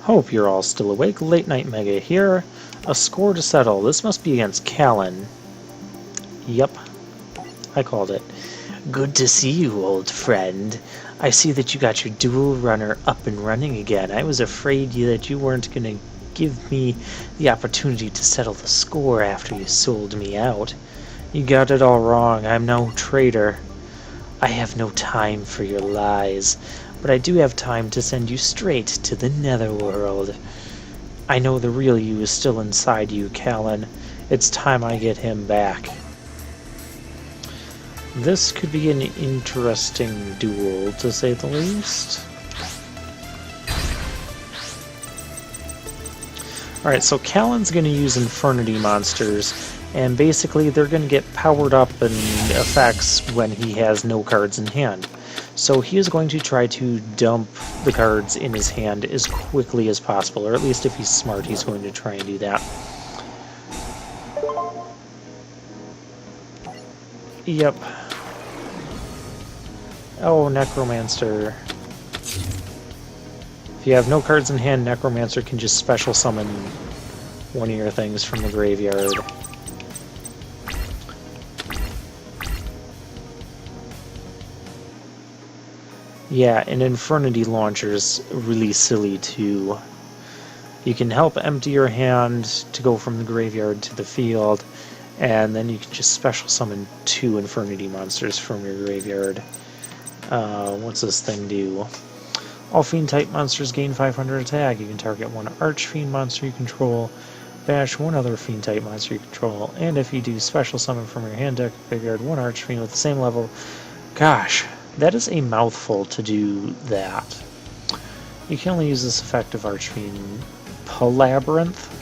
Hope you're all still awake. Late Night Mega here. A score to settle. This must be against Kalin. Yep, I called it. Good to see you, old friend. I see that you got your dual runner up and running again. I was afraid that you weren't going to give me the opportunity to settle the score after you sold me out. You got it all wrong. I'm no traitor. I have no time for your lies, but I do have time to send you straight to the netherworld. I know the real you is still inside you, Kalin. It's time I get him back. This could be an interesting duel, to say the least. Alright, so Kalin's going to use Infernity monsters, and basically they're going to get powered up and effects when he has no cards in hand. So he is going to try to dump the cards in his hand as quickly as possible, or at least if he's smart, he's going to try and do that. Yep. Oh, Necromancer. If you have no cards in hand, Necromancer can just special summon one of your things from the graveyard. Yeah, and Infernity Launcher's really silly too. You can help empty your hand to go from the graveyard to the field, and then you can just special summon 2 Infernity monsters from your graveyard. What's this thing do? All Fiend-type monsters gain 500 attack. You can target 1 Archfiend monster you control, bash 1 other Fiend-type monster you control, and if you do special summon from your hand deck graveyard 1 Archfiend with the same level. Gosh, that is a mouthful to do that. You can only use this effect of Archfiend Labyrinth.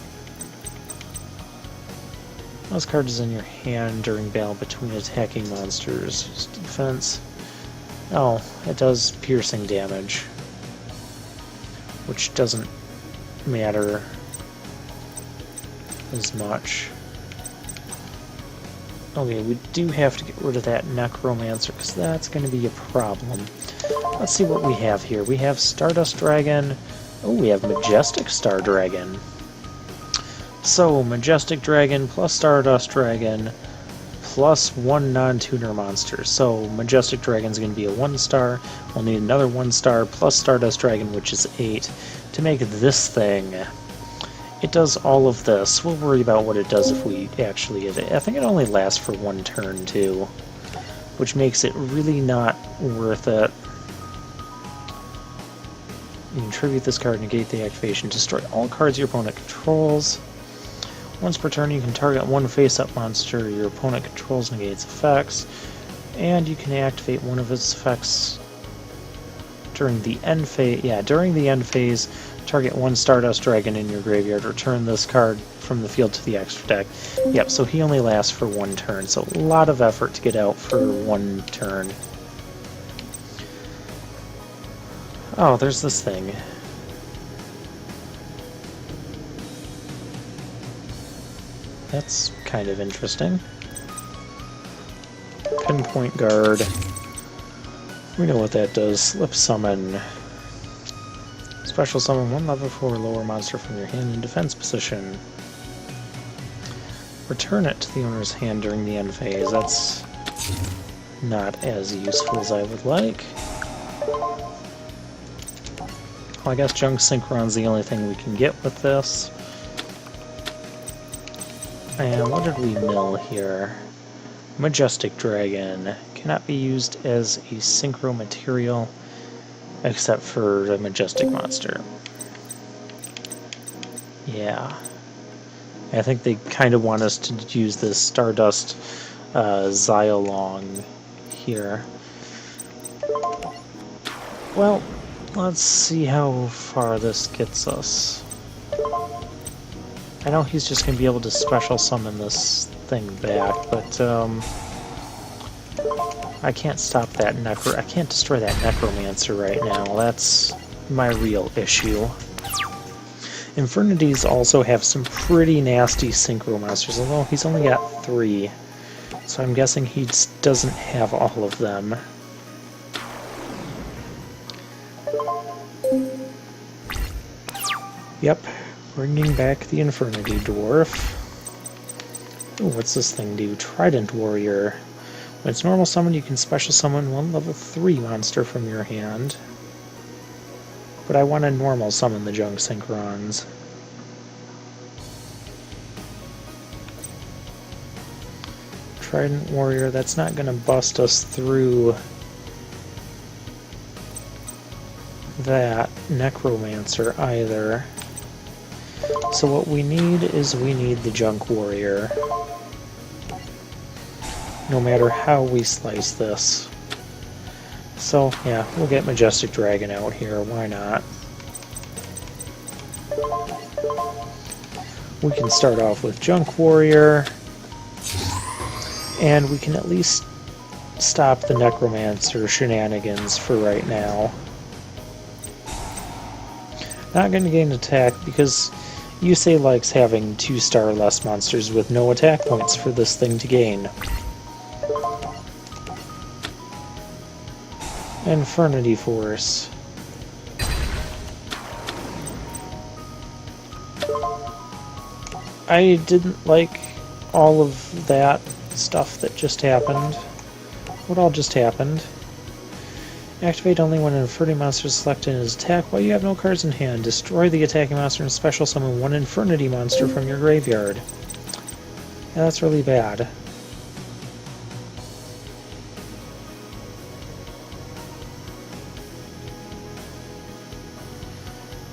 This card is in your hand during battle between attacking monsters. It's defense. Oh, it does piercing damage, which doesn't matter as much. Okay, we do have to get rid of that Necromancer, because that's going to be a problem. Let's see what we have here. We have Stardust Dragon. Oh, we have Majestic Star Dragon. So, Majestic Dragon plus Stardust Dragon plus 1 non-tuner monster. So, Majestic Dragon's going to be a 1-star. We'll need another 1-star plus Stardust Dragon, which is 8, to make this thing. It does all of this. We'll worry about what it does if we actually get it. I think it only lasts for 1 turn, too, which makes it really not worth it. You can tribute this card, negate the activation, destroy all cards your opponent controls. Once per turn, you can target 1 face-up monster your opponent controls, negates effects, and you can activate one of its effects during the end phase. Yeah, during the end phase, target 1 Stardust Dragon in your graveyard. Return this card from the field to the extra deck. Yep, so he only lasts for 1 turn, so a lot of effort to get out for 1 turn. Oh, there's this thing. That's kind of interesting. Pinpoint Guard. We know what that does. Slip Summon. Special summon 1 level 4 lower monster from your hand in defense position. Return it to the owner's hand during the end phase. That's not as useful as I would like. Well, I guess Junk Synchron's the only thing we can get with this. And what did we mill here? Majestic Dragon. Cannot be used as a synchro material except for the Majestic monster. Yeah. I think they kind of want us to use this Stardust Zyolong here. Well, let's see how far this gets us. I know he's just going to be able to special summon this thing back, but I can't stop that I can't destroy that Necromancer right now. That's my real issue. Infernities also have some pretty nasty synchro monsters, although he's only got 3. So I'm guessing he doesn't have all of them. Yep, bringing back the Infernity Dwarf. Ooh, what's this thing do? Trident Warrior. When it's normal summon, you can special summon one level 3 monster from your hand. But I want to normal summon the Junk Synchron's. Trident Warrior, that's not going to bust us through that Necromancer either. So what we need is we need the Junk Warrior. No matter how we slice this. So yeah, we'll get Majestic Dragon out here, why not? We can start off with Junk Warrior, and we can at least stop the Necromancer shenanigans for right now. Not going to gain attack because Yusei likes having 2-star less monsters with no attack points for this thing to gain. Infernity Force. I didn't like all of that stuff that just happened. What all just happened? Activate only when an Infernity monster is selected in his attack while you have no cards in hand. Destroy the attacking monster and special summon one Infernity monster from your graveyard. Yeah, that's really bad.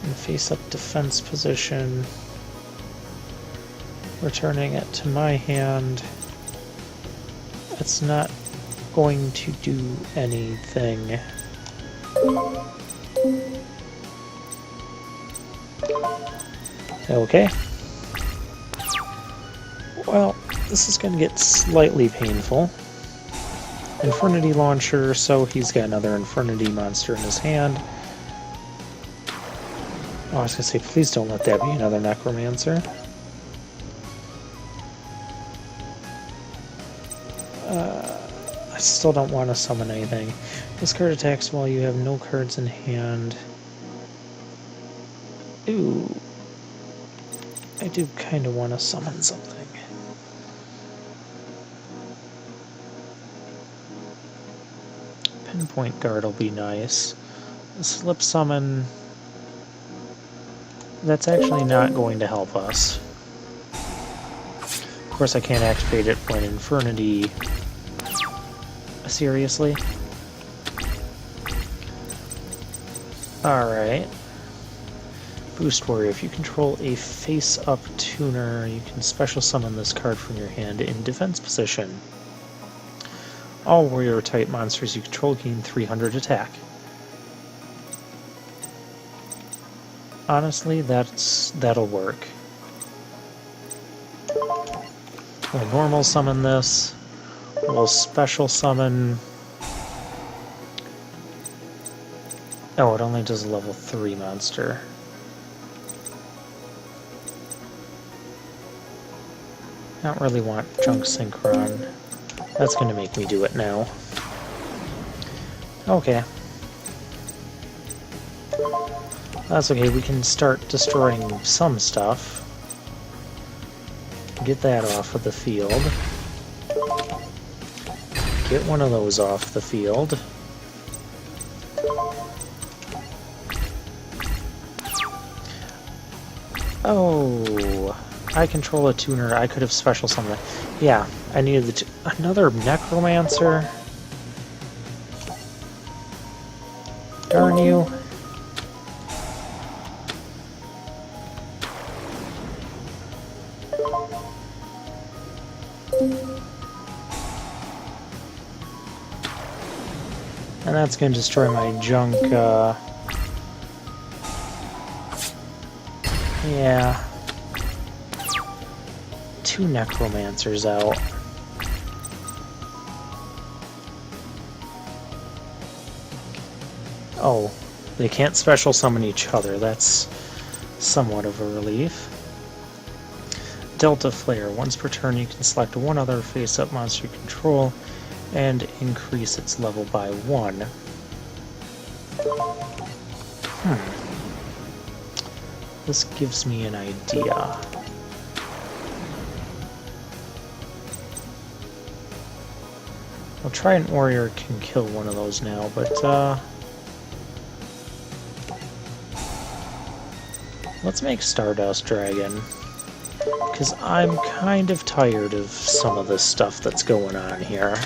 And face-up defense position. Returning it to my hand. It's not going to do anything. Okay. Well, this is going to get slightly painful. Infernity Launcher, so he's got another Infernity monster in his hand. Oh, I was going to say, please don't let that be another Necromancer. I still don't want to summon anything. This card attacks while you have no cards in hand. Ooh. I do kind of want to summon something. Pinpoint Guard will be nice. Slip Summon... That's actually not going to help us. Of course I can't activate it when Infernity... Seriously? Alright. Boost Warrior. If you control a face-up tuner, you can special summon this card from your hand in defense position. All warrior-type monsters you control gain 300 attack. Honestly, that'll work. We'll normal summon this. We'll special summon... Oh, it only does a level 3 monster. I don't really want Junk Synchron. That's going to make me do it now. Okay. That's okay, we can start destroying some stuff. Get that off of the field. Get one of those off the field. Oh, I control a tuner. I could have special summoned. Yeah, I needed another Necromancer. Darn you. And that's going to destroy my junk, yeah. 2 Necromancers out. Oh, they can't special summon each other. That's somewhat of a relief. Delta Flare. Once per turn, you can select one other face-up monster you control and increase its level by 1. This gives me an idea. I'll try an warrior can kill one of those now, but let's make Stardust Dragon, because I'm kind of tired of some of this stuff that's going on here.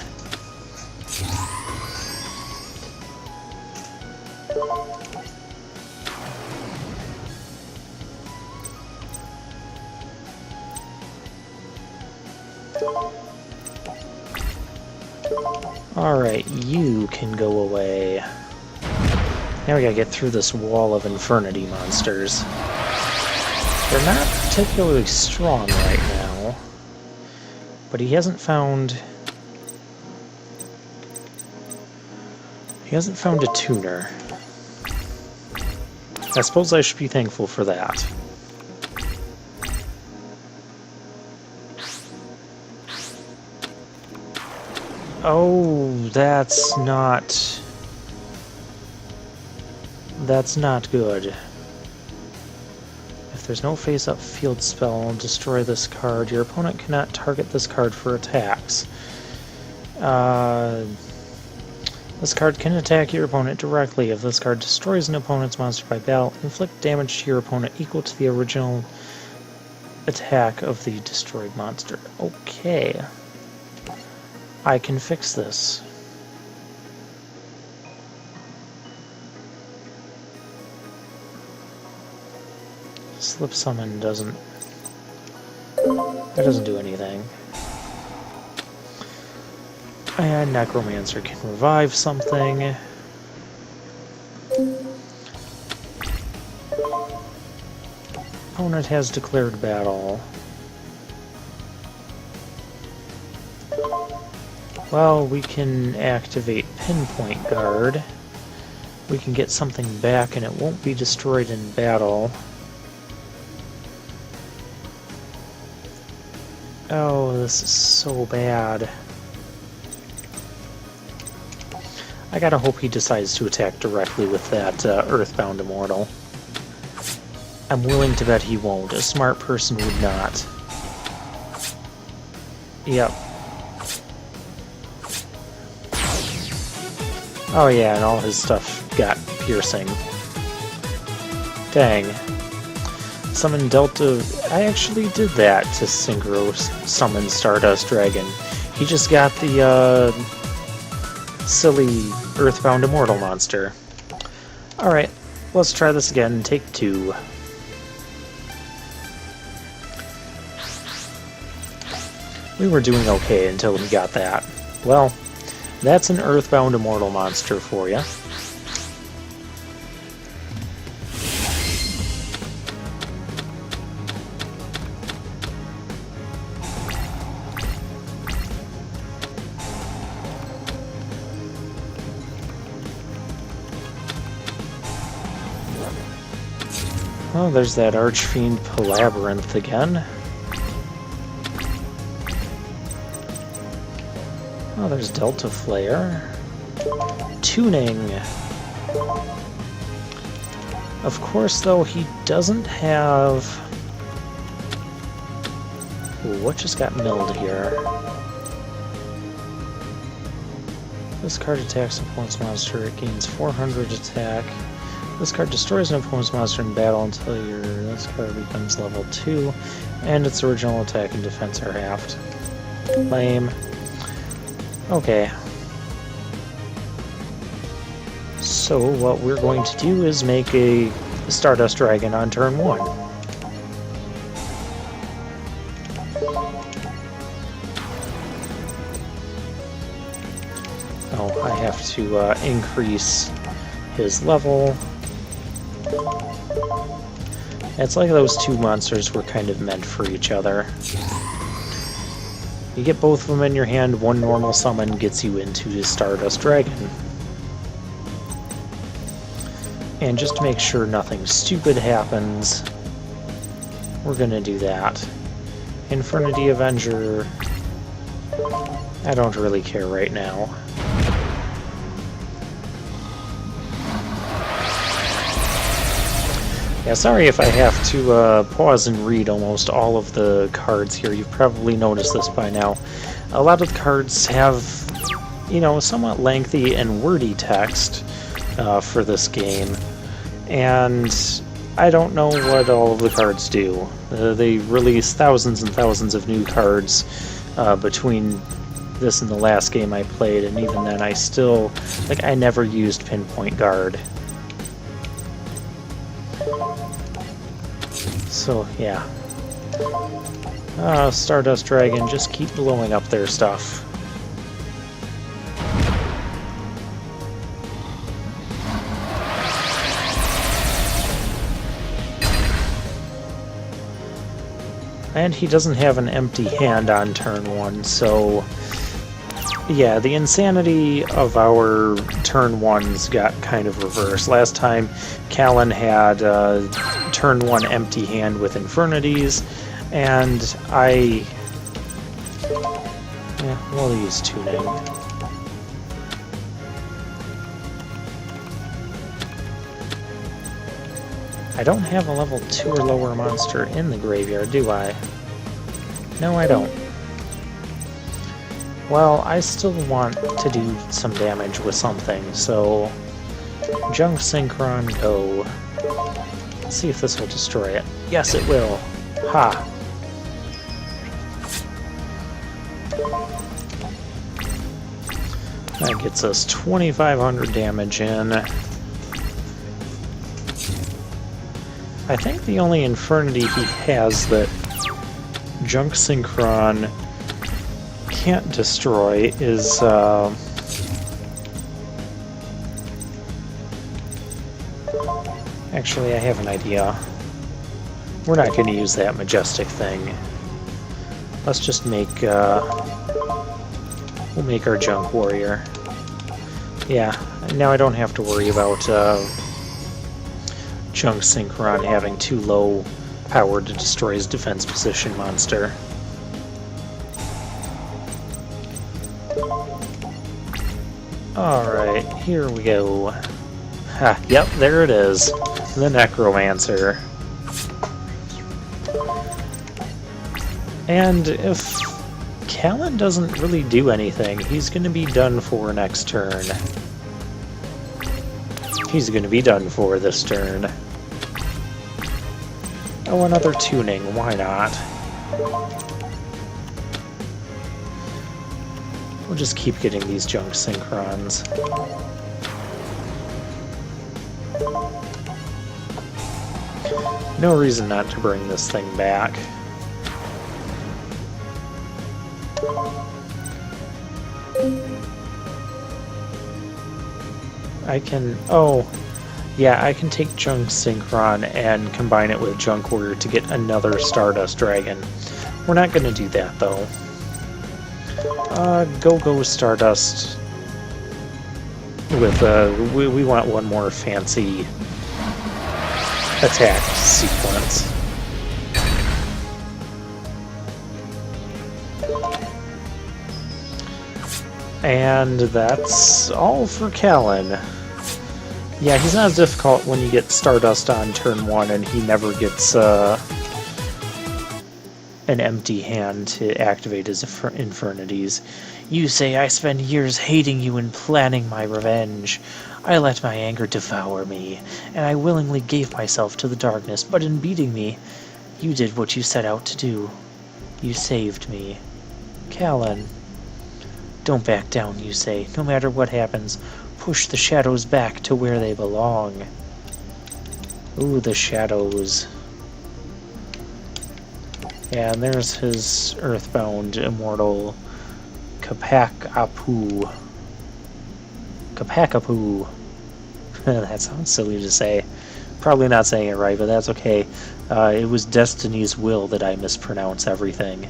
Alright, you can go away. Now we gotta get through this wall of Infernity monsters. They're not particularly strong right now, but he hasn't found a tuner. I suppose I should be thankful for that. Oh, that's not good. If there's no face-up field spell, destroy this card. Your opponent cannot target this card for attacks. This card can attack your opponent directly. If this card destroys an opponent's monster by battle, inflict damage to your opponent equal to the original attack of the destroyed monster. Okay. I can fix this. Slip Summon doesn't do anything. And Necromancer can revive something. Opponent has declared battle. Well, we can activate Pinpoint Guard. We can get something back and it won't be destroyed in battle. Oh, this is so bad. I gotta hope he decides to attack directly with that Earthbound Immortal. I'm willing to bet he won't. A smart person would not. Yep. Oh yeah, and all his stuff got piercing. Dang. Summon Delta... I actually did that to Synchro summon Stardust Dragon. He just got the, silly Earthbound Immortal monster. Alright, let's try this again. Take 2. We were doing okay until we got that. Well, that's an Earthbound Immortal monster for you. Oh, there's that Archfiend Palabyrinth again. Oh, there's Delta Flare. Tuning. Of course, though, he doesn't have... Ooh, what just got milled here? This card attacks an opponent's monster. It gains 400 attack. This card destroys an opponent's monster in battle until this card becomes level 2, and its original attack and defense are halved. Lame. Okay. So what we're going to do is make a Stardust Dragon on turn 1. Oh, I have to increase his level. It's like those two monsters were kind of meant for each other. You get both of them in your hand, one normal summon gets you into the Stardust Dragon. And just to make sure nothing stupid happens, we're gonna do that. Infernity Avenger, I don't really care right now. Yeah, sorry if I have to pause and read almost all of the cards here. You've probably noticed this by now. A lot of the cards have, you know, somewhat lengthy and wordy text for this game, and I don't know what all of the cards do. They release thousands and thousands of new cards between this and the last game I played, and even then I still, like, I never used Pinpoint Guard. So, yeah. Stardust Dragon, just keep blowing up their stuff. And he doesn't have an empty hand on turn 1, so... yeah, the insanity of our turn 1s got kind of reversed. Last time, Kalin had turn 1 empty hand with Infernities, and I... yeah, we'll use Tuning. I don't have a level 2 or lower monster in the graveyard, do I? No, I don't. Well, I still want to do some damage with something, so... Junk Synchron, go. Let's see if this will destroy it. Yes, it will. Ha! That gets us 2,500 damage in. I think the only Infernity he has that Junk Synchron can't destroy is actually, I have an idea. We're not going to use that Majestic thing. Let's just make we'll make our Junk Warrior. Yeah, now I don't have to worry about Junk Synchron having too low power to destroy his defense position monster. Alright, here we go. Ha, yep, there it is. The Necromancer. And if Kalin doesn't really do anything, he's going to be done for next turn. He's going to be done for this turn. Oh, another Tuning, why not? We'll just keep getting these Junk Synchrons. No reason not to bring this thing back. I can... oh, yeah, I can take Junk Synchron and combine it with Junk Warrior to get another Stardust Dragon. We're not going to do that, though. Go Stardust with, we want one more fancy attack sequence. And that's all for Kalin. Yeah, he's not as difficult when you get Stardust on turn 1 and he never gets an empty hand to activate his Infernities. You say I spend years hating you and planning my revenge. I let my anger devour me, and I willingly gave myself to the darkness, but in beating me, you did what you set out to do. You saved me. Kalin. Don't back down, you say. No matter what happens, push the shadows back to where they belong. Ooh, the shadows. Yeah, and there's his Earthbound Immortal Kapakapu. Kapakapu. That sounds silly to say. Probably not saying it right, but that's okay. It was Destiny's will that I mispronounce everything.